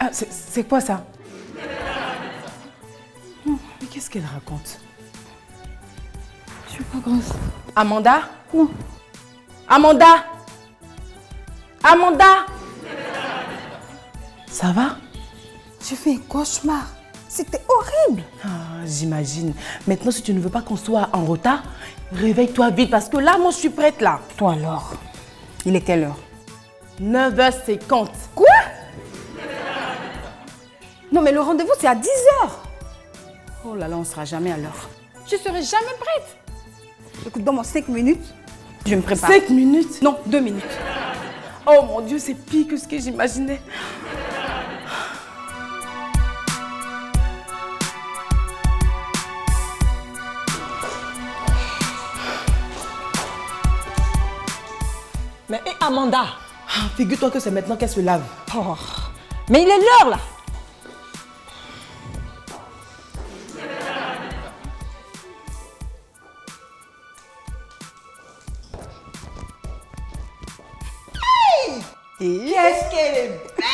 Ah, c'est quoi ça? Mais qu'est-ce qu'elle raconte? Je suis pas grosse. Amanda? Non. Amanda? Amanda? Ça va? J'ai fait un cauchemar. C'était horrible. Ah, j'imagine. Maintenant, si tu ne veux pas qu'on soit en retard, réveille-toi vite parce que là, moi, je suis prête là. Toi alors? Il est quelle heure? 9h50. Quoi? Non mais le rendez-vous c'est à 10h. Oh là là, on sera jamais à l'heure. Je serai jamais prête. Écoute, donne-moi 5 minutes. Je me prépare. 5 minutes? Non, 2 minutes. Oh mon Dieu, c'est pire que ce que j'imaginais. Mais hé, Amanda! Ah, figure-toi que c'est maintenant qu'elle se lave. Oh, mais il est l'heure là! Qu'est-ce qu'elle est belle!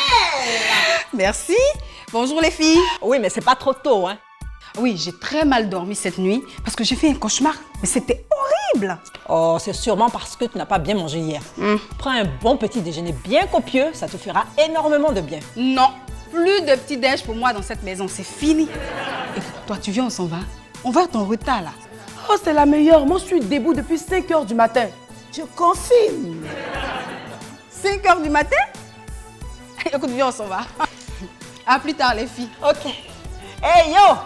Merci. Bonjour les filles. Oui, mais c'est pas trop tôt, hein? Oui, j'ai très mal dormi cette nuit parce que j'ai fait un cauchemar. Mais c'était horrible. Oh, c'est sûrement parce que tu n'as pas bien mangé hier. Prends un bon petit déjeuner bien copieux, ça te fera énormément de bien. Non, plus de petit déj pour moi dans cette maison, c'est fini. Écoute, toi, tu viens, on s'en va. On va être en retard là. Oh, c'est la meilleure. Moi, je suis debout depuis 5h du matin. Je confirme. 5h du matin? Écoute, viens, on s'en va. À plus tard, les filles. Ok. Hey yo!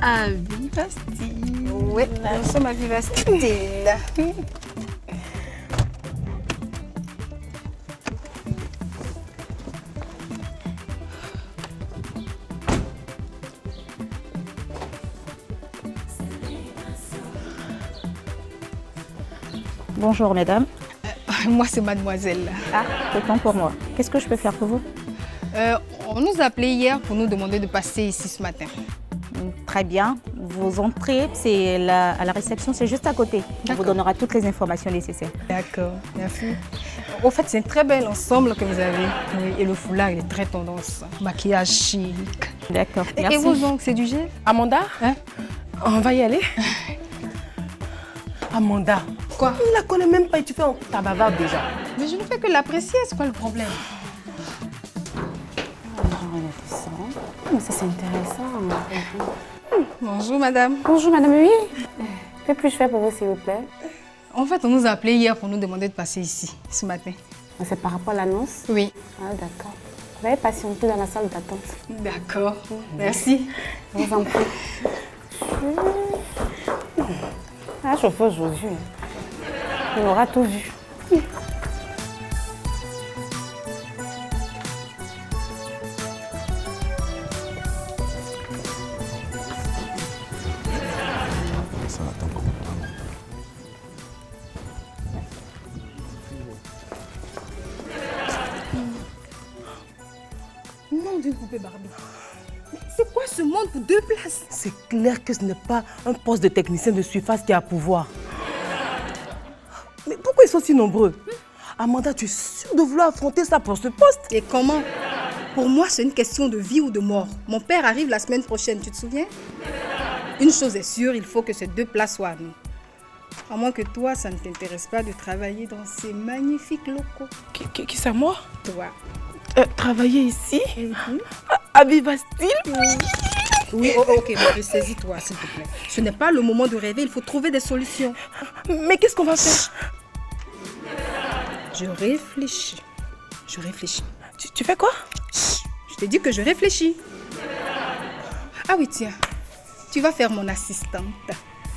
À Viva Style. Oui, nous sommes à Viva Style. Bonjour mesdames. Moi, c'est mademoiselle. Ah, autant pour moi. Qu'est-ce que je peux faire pour vous? On nous a appelé hier pour nous demander de passer ici ce matin. Très bien. Vos entrées, c'est à la réception, c'est juste à côté. On vous donnera toutes les informations nécessaires. D'accord, merci. Au fait, c'est un très bel ensemble que vous avez. Oui, et le foulard, il est très tendance. Maquillage chic. D'accord, Et merci. vos ongles, c'est du gel? Amanda? Hein? On va y aller? Amanda. Quoi? Il la connaît même pas et tu fais ta bavarde déjà. Mais je ne fais que l'apprécier, c'est quoi le problème? Mais ça, c'est intéressant. Bonjour, madame. Bonjour, madame, oui. Que puis-je faire pour vous, s'il vous plaît? En fait, on nous a appelé hier pour nous demander de passer ici, ce matin. C'est par rapport à l'annonce? Oui. Ah, d'accord. Veuillez patienter dans la salle d'attente. D'accord. Merci. Je vous en prie. Ah, chauffeur aujourd'hui. On aura tout vu. Nom d'une poupée Barbie. Mais c'est quoi ce monde pour 2 places? C'est clair que ce n'est pas un poste de technicien de surface qui a pouvoir. Mais pourquoi ils sont si nombreux? Amanda, tu es sûre de vouloir affronter ça pour ce poste? Et comment? Pour moi, c'est une question de vie ou de mort. Mon père arrive la semaine prochaine, tu te souviens? Une chose est sûre, il faut que ces 2 places soient à nous. À moins que toi, ça ne t'intéresse pas de travailler dans ces magnifiques locaux. Qui c'est moi? Toi. Travailler ici? À Viva Style? Oui, ok, mais saisis-toi, s'il te plaît. Ce n'est pas le moment de rêver, il faut trouver des solutions. Mais qu'est-ce qu'on va faire? Je réfléchis. Je réfléchis. Tu fais quoi? Je t'ai dit que je réfléchis. Ah oui, tiens. Tu vas faire mon assistante.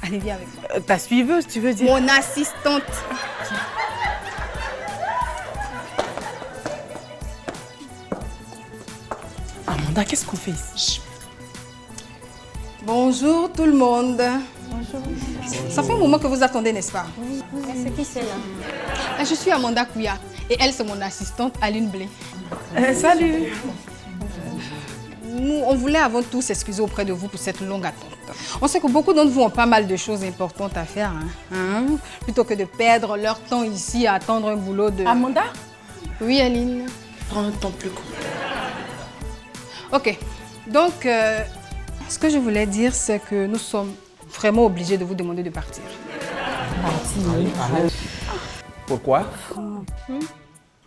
Allez, viens avec moi. Ta suiveuse, tu veux dire? Mon assistante. Amanda, qu'est-ce qu'on fait ici? Bonjour tout le monde. Bonjour. Ça fait un moment que vous attendez, n'est-ce pas? Oui. C'est qui c'est là? Je suis Amanda Kouya et elle, c'est mon assistante Aline Blé. Salut. Nous, on voulait avant tout s'excuser auprès de vous pour cette longue attente. On sait que beaucoup d'entre vous ont pas mal de choses importantes à faire. Plutôt que de perdre leur temps ici à attendre un boulot de... Amanda, Oui, Aline. prends un temps plus court. Ok. Donc, ce que je voulais dire, c'est que nous sommes vraiment obligés de vous demander de partir. Pourquoi?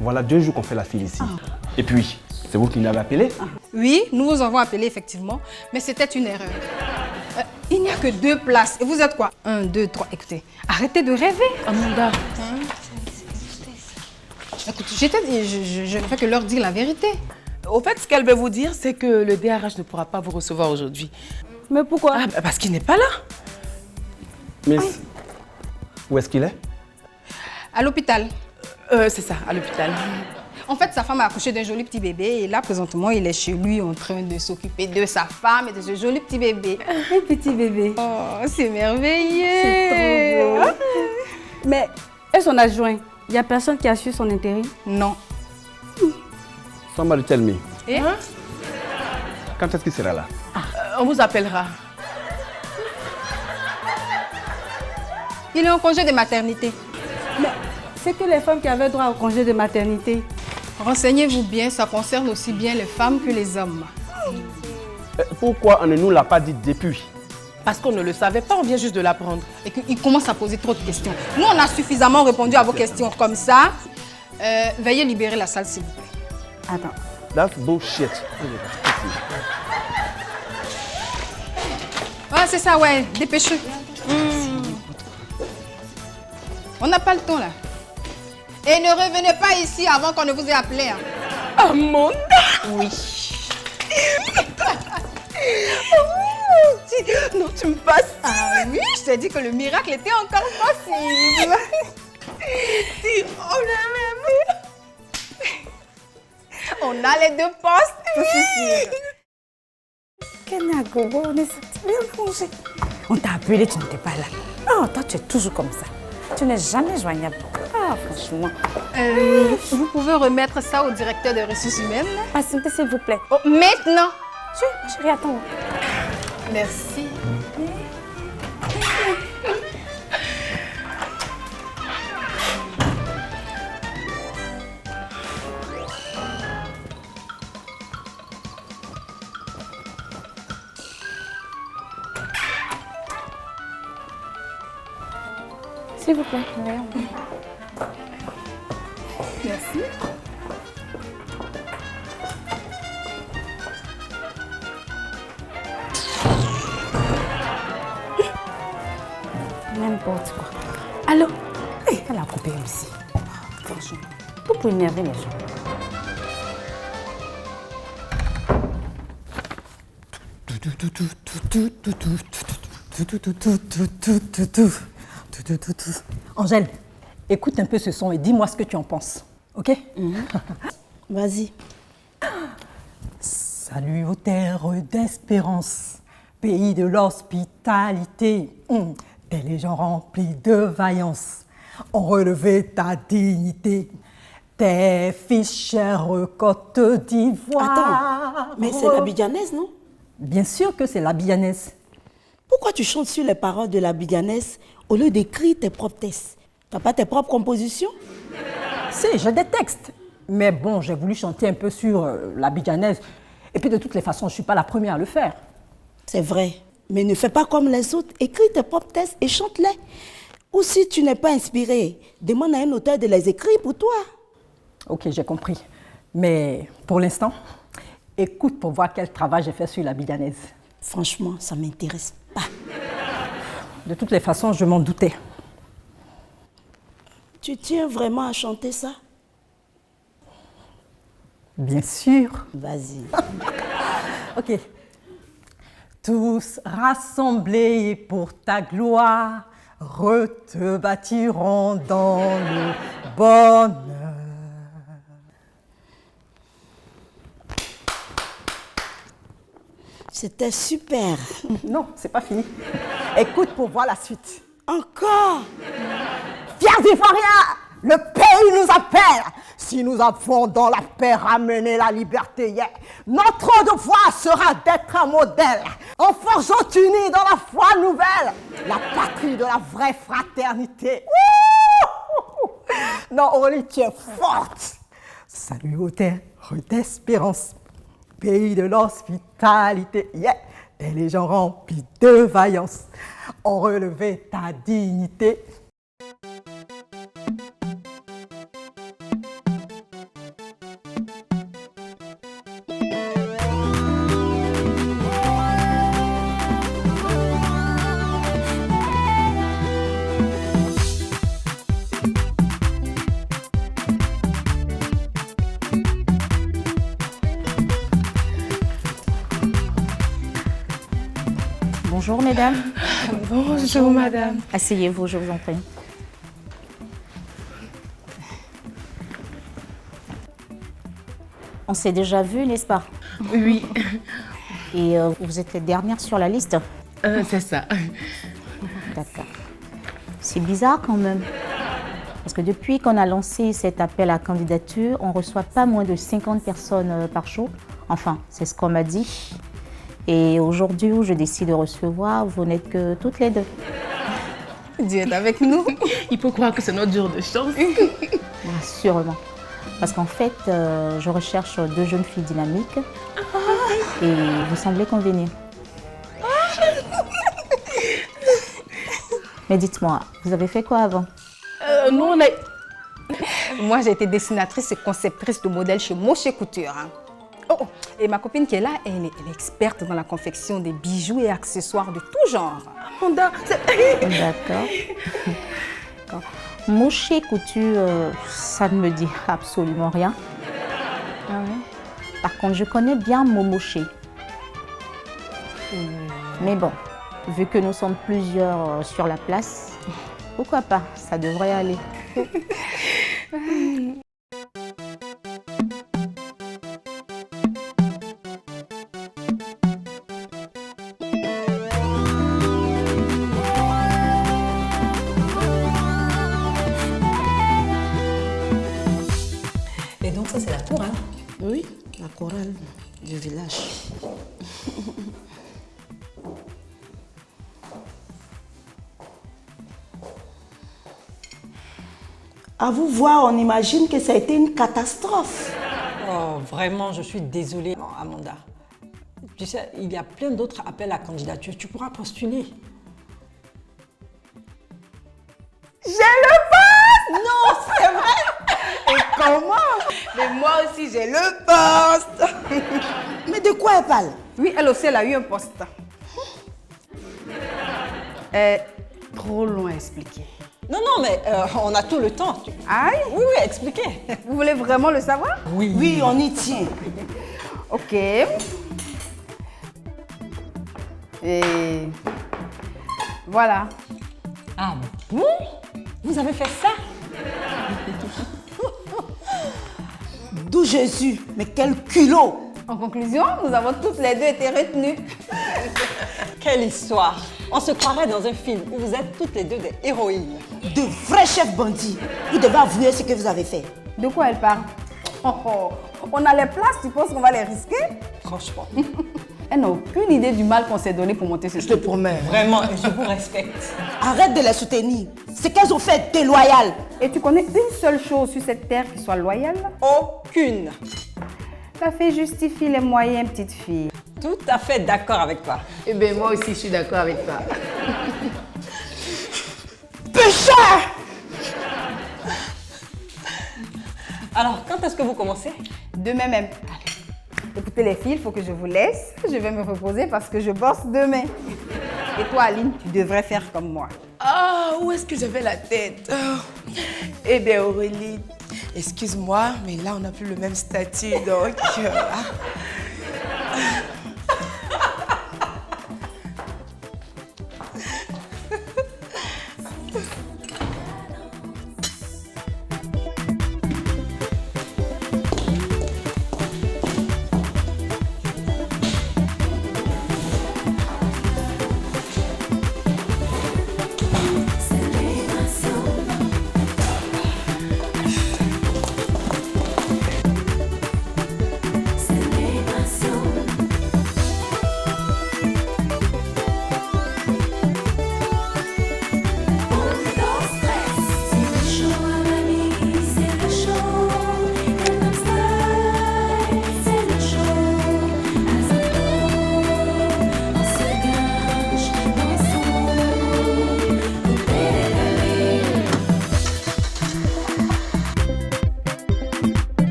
Voilà 2 jours qu'on fait la file ici. Et puis, c'est vous qui l'avez appelé? Oui, nous vous avons appelé effectivement, mais c'était une erreur. Il n'y a que 2 places. Et vous êtes quoi? 1, 2, 3. Écoutez, arrêtez de rêver. Amanda, Écoute, je ne fais que leur dire la vérité. au fait, ce qu'elle veut vous dire, c'est que le DRH ne pourra pas vous recevoir aujourd'hui. Mais pourquoi? Ah, parce qu'il n'est pas là. Miss, où est-ce qu'il est? À l'hôpital. C'est ça, à l'hôpital. En fait, sa femme a accouché d'un joli petit bébé et là, présentement, il est chez lui en train de s'occuper de sa femme et de ce joli petit bébé. Un petit bébé. Oh, c'est merveilleux. C'est trop beau. Mais, et son adjoint? Il n'y a personne qui a su son intérim? Non. Somebody tell me. Et Quand est-ce qu'il sera là? On vous appellera. il est en congé de maternité. Mais c'est que les femmes qui avaient droit au congé de maternité. Renseignez-vous bien, ça concerne aussi bien les femmes que les hommes. Pourquoi on ne nous l'a pas dit depuis? Parce qu'on ne le savait pas, on vient juste de l'apprendre. Et qu'il commence à poser trop de questions. Nous, on a suffisamment répondu à vos questions comme ça. Veuillez libérer la salle, s'il vous plaît. Attends. That's bullshit. Ah, c'est ça, ouais, dépêchez. On n'a pas le temps, là. Et ne revenez pas ici avant qu'on ne vous ait appelé. Hein. Amanda! Oui. Non, tu me fasses. Ah oui, je t'ai dit que le miracle était encore possible. Si, On a les 2 postes. Kenago, on est bien plongé. On t'a appelé, tu n'étais pas là. Oh, toi, tu es toujours comme ça. Tu n'es jamais joignable. Ah, franchement. Vous pouvez remettre ça au directeur des ressources humaines. Patientez, s'il vous plaît. Oh, maintenant. Chérie, attends. Merci. S'il vous plaît. Merci. N'importe quoi. Allô? Elle a coupé aussi. Franchement, tout pour énerver les gens. Angèle, écoute un peu ce son et dis-moi ce que tu en penses. Ok? Vas-y. Salut aux terres d'espérance, pays de l'hospitalité. Et les gens remplis de vaillance ont relevé ta dignité. Tes fichères Côte d'Ivoire. Attends, mais c'est la bidjanaise, non? Bien sûr que c'est la bidjanaise. Pourquoi tu chantes sur les paroles de la bidjanaise au lieu d'écrire tes propres textes? T'as pas tes propres compositions? Si, j'ai des textes. Mais bon, j'ai voulu chanter un peu sur la bidjanaise. Et puis de toutes les façons, je ne suis pas la première à le faire. C'est vrai, mais ne fais pas comme les autres. Écris tes propres textes et chante-les. Ou si tu n'es pas inspiré, demande à un auteur de les écrire pour toi. Ok, j'ai compris. Mais pour l'instant, écoute pour voir quel travail j'ai fait sur la bidjanaise. Franchement, ça ne m'intéresse pas. De toutes les façons, je m'en doutais. Tu tiens vraiment à chanter ça? Bien sûr. Vas-y. Ok. Tous rassemblés pour ta gloire, te bâtiront dans le bonheur. C'était super. Non, c'est pas fini. Écoute pour voir la suite. Encore. Fiers d'Ivoiriens, le pays nous appelle. Si nous avons dans la paix ramené la liberté hier, notre devoir sera d'être un modèle. En forgeant unis dans la foi nouvelle, la patrie de la vraie fraternité. Wouhou! Non, Aurélie, tu es forte. Salut aux terres d'espérance, pays de l'hospitalité. Yeah. Et les gens remplis de vaillance ont relevé ta dignité. Bonjour mesdames. Bonjour, madame. Asseyez-vous, je vous en prie. On s'est déjà vu, n'est-ce pas? Oui, Et vous êtes les dernières sur la liste? c'est ça. D'accord. C'est bizarre quand même. Parce que depuis qu'on a lancé cet appel à candidature, on ne reçoit pas moins de 50 personnes par jour. Enfin, c'est ce qu'on m'a dit. Et aujourd'hui où je décide de recevoir, vous n'êtes que toutes les deux. Dieu est avec nous. Il faut croire que c'est notre jour de chance. Sûrement. Parce qu'en fait, je recherche 2 jeunes filles dynamiques. Et vous semblez convenir. Mais dites-moi, vous avez fait quoi avant? Nous, on a... Moi, j'ai été dessinatrice et conceptrice de modèles chez Moshe Couture. Hein. Oh, et ma copine qui est là, elle est experte dans la confection des bijoux et accessoires de tout genre. Amanda, D'accord. Moshe Couture, ça ne me dit absolument rien. Ah ouais? Par contre, je connais bien Momoche. Mais bon, vu que nous sommes plusieurs sur la place, pourquoi pas, ça devrait aller. Et donc ça, c'est la cour, hein? Oui, la chorale du village. À vous voir, on imagine que ça a été une catastrophe. Oh, vraiment, je suis désolée, Amanda. Tu sais, il y a plein d'autres appels à candidature. Tu pourras postuler. j'ai le poste! Non, c'est vrai! Et comment? Mais moi aussi, j'ai le poste! Mais de quoi elle parle? Oui, elle aussi, elle a eu un poste. Trop long à expliquer. Non, non, mais on a tout le temps. Aïe, Oui, oui, expliquez. vous voulez vraiment le savoir? Oui, on y tient. Ok. Et voilà. Ah bon? Vous avez fait ça? D'où Jésus, mais quel culot! En conclusion, nous avons toutes les deux été retenues. Quelle histoire! On se croirait dans un film où vous êtes toutes les deux des héroïnes. De vrais chefs bandits. Vous devez avouer ce que vous avez fait. De quoi elle parle? Oh, oh. On a les places, tu penses qu'on va les risquer? Franchement. Elle n'a aucune idée du mal qu'on s'est donné pour monter ce Je te truc. promets. Vraiment, et je vous respecte. Arrête de les soutenir. Ce qu'elles ont fait est déloyal. Et tu connais une seule chose sur cette terre qui soit loyale? Aucune. Ça fait justifier les moyens, petite fille. Tout à fait d'accord avec toi. Eh bien, moi aussi, je suis d'accord avec toi. Pécheur! Alors, quand est-ce que vous commencez? Demain même. Écoutez les filles, il faut que je vous laisse. Je vais me reposer parce que je bosse demain. Et toi, Aline, tu devrais faire comme moi. Ah, où est-ce que j'avais la tête? Oh. Eh bien, Aurélie, excuse-moi, mais là, on n'a plus le même statut, donc...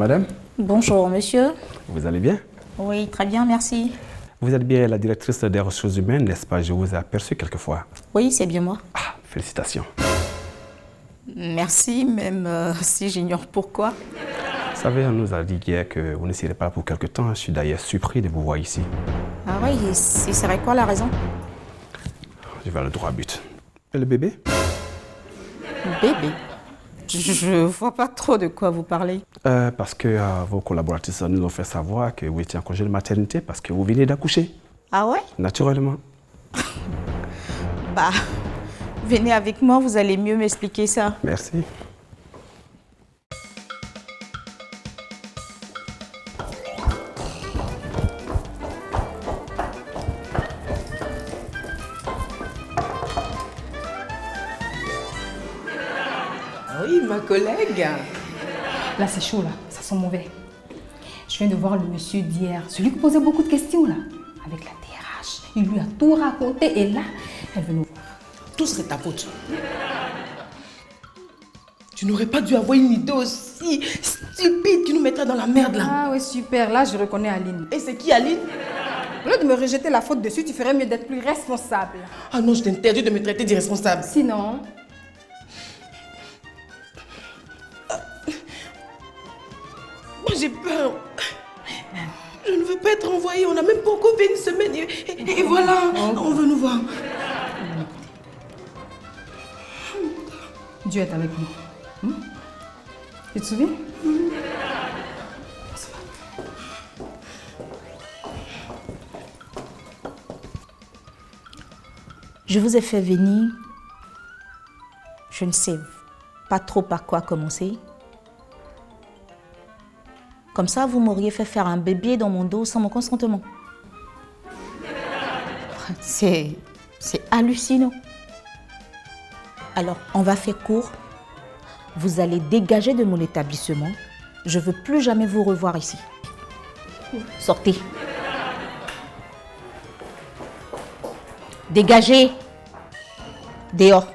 madame. Bonjour, monsieur. Vous allez bien? Oui, très bien, merci. Vous êtes bien la directrice des ressources humaines, n'est-ce pas? Je vous ai aperçu quelquefois. Oui, c'est bien moi. Ah, félicitations. Merci, même si j'ignore pourquoi. Vous savez, on nous a dit hier que vous ne serez pas là pour quelque temps. Je suis d'ailleurs surpris de vous voir ici. Ah oui, et ce serait quoi la raison? Je vais le droit au but. Et le bébé? Bébé? Je vois pas trop de quoi vous parlez. Parce que vos collaboratrices nous ont fait savoir que vous étiez en congé de maternité parce que vous venez d'accoucher. Ah ouais? Naturellement. Bah, venez avec moi, vous allez mieux m'expliquer ça. Merci. Oui, ma collègue. Là, c'est chaud, là. Ça sent mauvais. Je viens de voir le monsieur d'hier, celui qui posait beaucoup de questions, là, avec la DRH. Il lui a tout raconté et là, elle veut nous voir. Tout serait ta faute. Tu n'aurais pas dû avoir une idée aussi stupide qui nous mettrait dans la merde, là. Ah oui, super. Là, je reconnais Aline. Et c'est qui, Aline? Au lieu de me rejeter la faute dessus, tu ferais mieux d'être plus responsable. Ah non, je t'interdis de me traiter d'irresponsable. Sinon... Moi, j'ai peur. Je ne veux pas être envoyée. On n'a même pas encore fait une semaine. Et voilà, on veut nous voir. Dieu est avec nous. Tu te souviens? Je vous ai fait venir. Je ne sais pas trop par quoi commencer. Comme ça, vous m'auriez fait faire un bébé dans mon dos sans mon consentement. C'est hallucinant. Alors, on va faire court. Vous allez dégager de mon établissement. Je ne veux plus jamais vous revoir ici. Sortez. Dégagez. Dehors.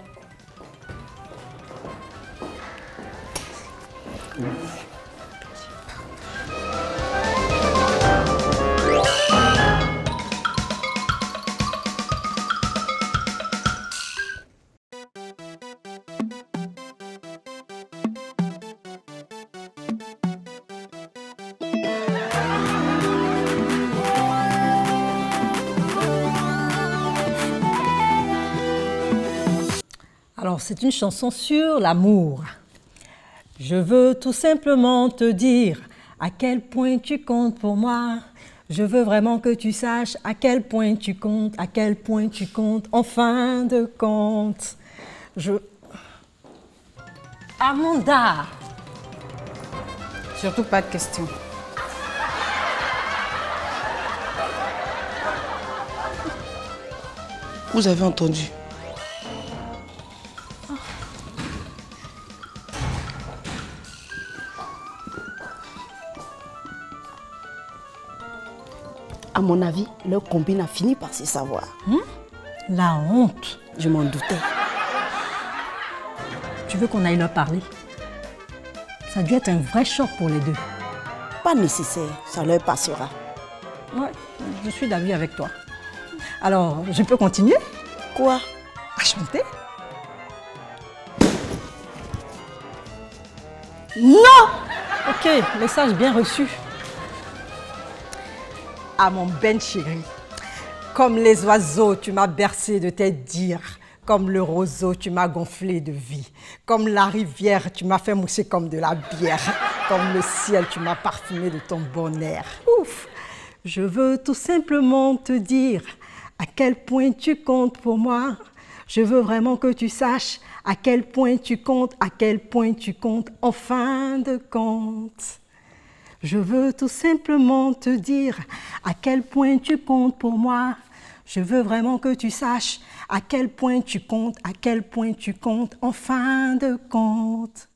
Alors, c'est une chanson sur l'amour. Je veux tout simplement te dire à quel point tu comptes pour moi. Je veux vraiment que tu saches à quel point tu comptes, en fin de compte. Amanda! Surtout pas de questions. Vous avez entendu? À mon avis, leur combine a fini par se savoir. La honte! Je m'en doutais. Tu veux qu'on aille leur parler? Ça a dû être un vrai choc pour les deux. Pas nécessaire, ça leur passera. Ouais, je suis d'avis avec toi. Alors, je peux continuer? Quoi? À chanter? Non! Ok, message bien reçu. À mon Ben chéri, comme les oiseaux, tu m'as bercé de tes dires. Comme le roseau, tu m'as gonflé de vie. Comme la rivière, tu m'as fait mousser comme de la bière. Comme le ciel, tu m'as parfumé de ton bon air. Ouf! Je veux tout simplement te dire à quel point tu comptes pour moi. Je veux vraiment que tu saches à quel point tu comptes, en fin de compte. Je veux tout simplement te dire à quel point tu comptes pour moi. Je veux vraiment que tu saches à quel point tu comptes, en fin de compte.